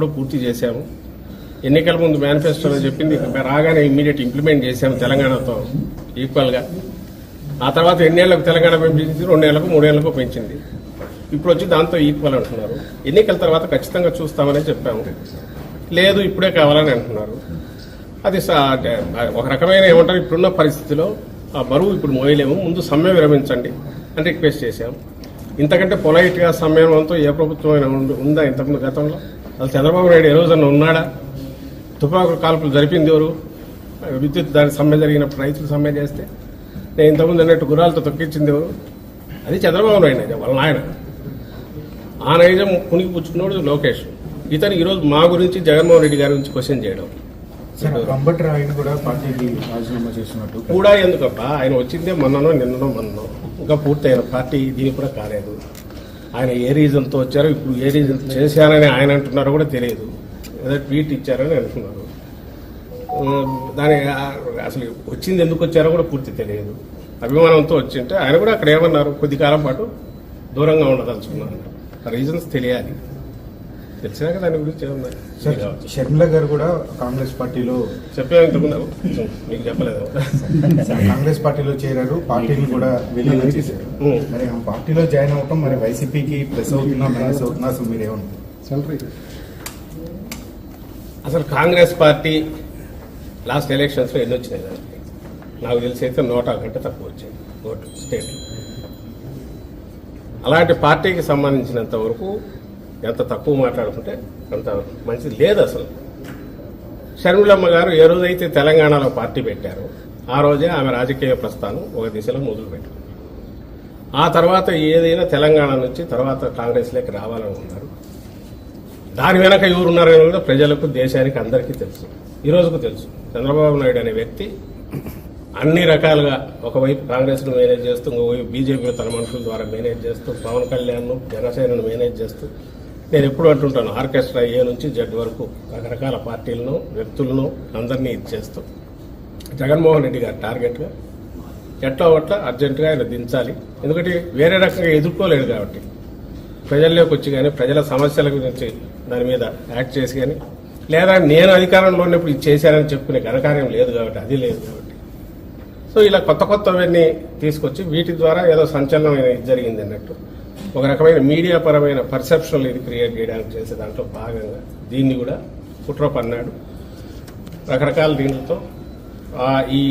ఎప్పుడో పూర్తి చేశాము. ఎన్నికల ముందు మేనిఫెస్టోలో చెప్పింది రాగానే ఇమ్మీడియట్ ఇంప్లిమెంట్ చేశాము తెలంగాణతో ఈక్వల్గా. ఆ తర్వాత ఎన్నేళ్లకు తెలంగాణ పెంచింది, 2 ఏళ్లకు 3 ఏళ్లకు పెంచింది. ఇప్పుడు వచ్చి దాంతో ఈక్వల్ అంటున్నారు. ఎన్నికల తర్వాత ఖచ్చితంగా చూస్తామని చెప్పాము. లేదు ఇప్పుడే కావాలని అంటున్నారు. అది ఒక రకమైన ఏమంటారు, ఇప్పుడున్న పరిస్థితిలో ఆ బరువు ఇప్పుడు మోయలేము, ముందు సమ్మె విరమించండి అని రిక్వెస్ట్ చేశాం. ఇంతకంటే పొలైట్గా సమ్మేళనంతో ఏ ప్రభుత్వం అయినా ఉందా ఇంతకుముందు గతంలో? అసలు చంద్రబాబు నాయుడు ఏ రోజన్నా ఉన్నాడా? తుపాకుల కాల్పులు జరిపింది ఎవరు? విద్యుత్ దాని సమ్మె జరిగినప్పుడు రైతులు సమ్మె చేస్తే నేను ఇంతకుముందు అన్నట్టు గుర్రాలతో తొక్కించింది ఎవరు? అది చంద్రబాబు నాయుడు, వాళ్ళ ఆయన. ఆ నైజం కునికి పుచ్చుకున్నాడు లోకేష్. ఇతను ఈరోజు మా గురించి జగన్మోహన్ రెడ్డి గారి గురించి క్వశ్చన్ చేయడం కూడా ఎందుకబ్బా? ఆయన వచ్చిందే మొన్ననో నిన్ననో ఇంకా పూర్తయిన పార్టీ దీనికి కూడా కాలేదు. ఆయన ఏ రీజన్తో వచ్చారో, ఇప్పుడు ఏ రీజన్ చేశారని ఆయన అంటున్నారో కూడా తెలియదు. ఏదో ట్వీట్ ఇచ్చారని అంటున్నారు. దాని అసలు వచ్చింది ఎందుకు వచ్చారో కూడా పూర్తి తెలియదు. అభిమానంతో వచ్చింటే ఆయన కూడా అక్కడ ఏమన్నారు, కొద్ది కాలం పాటు దూరంగా ఉండదలుచుకున్నారు. ఆ రీజన్స్ తెలియాలి. తెలిసినాక దాని గురించి ఏమన్నా. షర్మిల గారు కూడా కాంగ్రెస్ పార్టీలో చెప్పాము ఇంతకుముందు, మీకు చెప్పలేదు. కాంగ్రెస్ పార్టీలో చేరారు, పార్టీని కూడా వెళ్ళి మరి పార్టీలో జాయిన్ అవటం మరి వైసీపీకి ప్లస్ అవుతున్నా మైనస్ అవుతున్నా అసలు మీరేమన్నా? అసలు కాంగ్రెస్ పార్టీ లాస్ట్ ఎలక్షన్స్లో ఎన్ని వచ్చినాయి దానికి నాకు తెలిసి అయితే 100 కంటే తక్కువ వచ్చాయి ఓటు స్టేట్లో. అలాంటి పార్టీకి సంబంధించినంత వరకు ఎంత తక్కువ మాట్లాడుకుంటే అంత మంచిది లేదు. అసలు షర్మిలమ్మ గారు ఏ రోజైతే తెలంగాణలో పార్టీ పెట్టారో ఆ రోజే ఆమె రాజకీయ ప్రస్థానం ఒక దిశలో మొదలుపెట్టారు. ఆ తర్వాత ఏదైనా తెలంగాణ నుంచి తర్వాత కాంగ్రెస్లోకి రావాలని ఉన్నారు. దాని వెనక ఎవరున్నారని కూడా ప్రజలకు, దేశానికి అందరికీ తెలుసు. ఈ రోజుకు తెలుసు. చంద్రబాబు నాయుడు అనే వ్యక్తి అన్ని రకాలుగా ఒకవైపు కాంగ్రెస్ను మేనేజ్ చేస్తూ, ఇంకోవైపు బీజేపీ తన మనుషుల ద్వారా మేనేజ్ చేస్తూ, పవన్ కళ్యాణ్ను జనసేనను మేనేజ్ చేస్తూ, నేను ఎప్పుడు అంటుంటాను ఆర్కెస్ట్రా ఏ నుంచి జడ్ వరకు రకరకాల పార్టీలను, వ్యక్తులను అందరినీ ఇచ్చేస్తూ జగన్మోహన్ రెడ్డి గారు టార్గెట్గా ఎట్లా ఒట్లా అర్జెంటుగా ఆయన దించాలి. ఎందుకంటే వేరే రకంగా ఎదుర్కోలేడు కాబట్టి ప్రజల్లోకి వచ్చి కానీ ప్రజల సమస్యల గురించి దాని మీద యాక్ట్ చేసి కానీ, లేదా నేను అధికారంలో ఉన్నప్పుడు ఇది చేశానని చెప్పుకునే ఘనకార్యం లేదు కాబట్టి, అది లేదు కాబట్టి, సో ఇలా కొత్త కొత్తవన్నీ తీసుకొచ్చి వీటి ద్వారా ఏదో సంచలనమైన ఇది జరిగింది అన్నట్టు ఒక రకమైన మీడియా పరమైన పర్సెప్షన్ ఇది క్రియేట్ చేయడానికి చేసే దాంట్లో భాగంగా దీన్ని కూడా కుట్ర పన్నాడు. రకరకాల దీనితో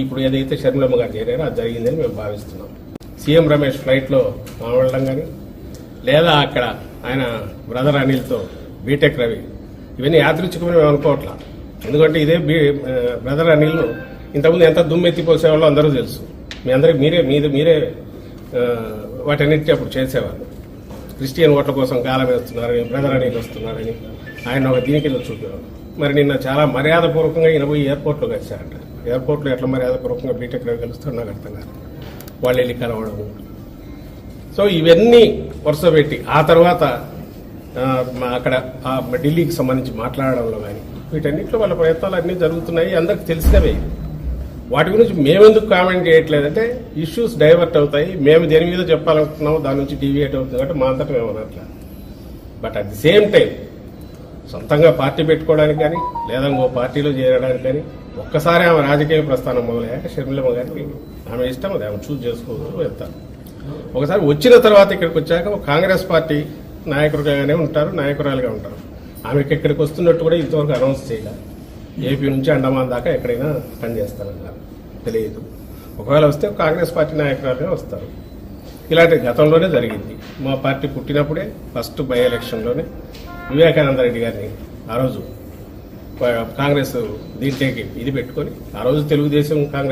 ఇప్పుడు ఏదైతే షర్మిలమ్మ గారు చేరారో అది జరిగిందని మేము భావిస్తున్నాం. సీఎం రమేష్ ఫ్లైట్లో మాట్లాడడం కానీ, లేదా అక్కడ ఆయన బ్రదర్ అనిల్తో బీటెక్ రవి, ఇవన్నీ యాదృచ్ఛికమని మేము అనుకోవట్లా. ఎందుకంటే ఇదే బ్రదర్ అనిల్ను ఇంతకుముందు ఎంత దుమ్మెత్తిపోసేవాళ్ళో అందరూ తెలుసు. మీ అందరికి మీరే వాటన్నిటి అప్పుడు చేసేవాళ్ళు. క్రిస్టియన్ ఓట్ల కోసం కాలం వేస్తున్నారని, బ్రదర్ అనిల్ వస్తున్నారని ఆయన ఒక దీని కింద చూపేవాళ్ళు. మరి నిన్న చాలా మర్యాదపూర్వకంగా ఈయన పోయి ఎయిర్పోర్ట్లో కలిశారంట. ఎయిర్పోర్ట్లో ఎట్లా మర్యాదపూర్వకంగా బీటెక్ రవి కలుస్తారో నాకు అర్థం కాదు. వాళ్ళు వెళ్ళి కలవడము. సో ఇవన్నీ వరుస పెట్టి ఆ తర్వాత అక్కడ ఢిల్లీకి సంబంధించి మాట్లాడడంలో కానీ వీటన్నిటిలో వాళ్ళ ప్రయత్నాలు అన్నీ జరుగుతున్నాయి, అందరికి తెలిసినవే. వాటి గురించి మేమెందుకు కామెంట్ చేయట్లేదంటే ఇష్యూస్ డైవర్ట్ అవుతాయి, మేము దేని మీద చెప్పాలనుకుంటున్నామో దాని నుంచి డీవియేట్ అవుతుంది కాబట్టి మా అంతటా మేము అనట్లా. But at the same time సొంతంగా పార్టీ పెట్టుకోవడానికి కానీ, లేదా ఇంకో పార్టీలో చేరడానికి కానీ, ఒక్కసారి ఆమె రాజకీయ ప్రస్థానం మొదలయ్యాక షర్మిలమ్మ గారికి ఆమె ఇష్టం, అది ఆమె చూజ్ చేసుకోవచ్చు, వెళ్తారు. ఒకసారి వచ్చిన తర్వాత ఇక్కడికి వచ్చాక కాంగ్రెస్ పార్టీ నాయకులుగానే ఉంటారు, నాయకురాలుగా ఉంటారు. ఆమెకి ఇక్కడికి వస్తున్నట్టు కూడా ఇంతవరకు అనౌన్స్ చేయాలి. ఏపీ నుంచి అండమాన్ దాకా ఎక్కడైనా పనిచేస్తారన్నారు, తెలియదు. ఒకవేళ వస్తే కాంగ్రెస్ పార్టీ నాయకురాలుగా వస్తారు. ఇలాంటి గతంలోనే జరిగింది. మా పార్టీ పుట్టినప్పుడే ఫస్ట్ బై ఎలక్షన్లోనే వివేకానంద రెడ్డి గారిని ఆ రోజు కాంగ్రెస్ దీంట్లోకి ఇది పెట్టుకొని, ఆ రోజు తెలుగుదేశం కాంగ్రెస్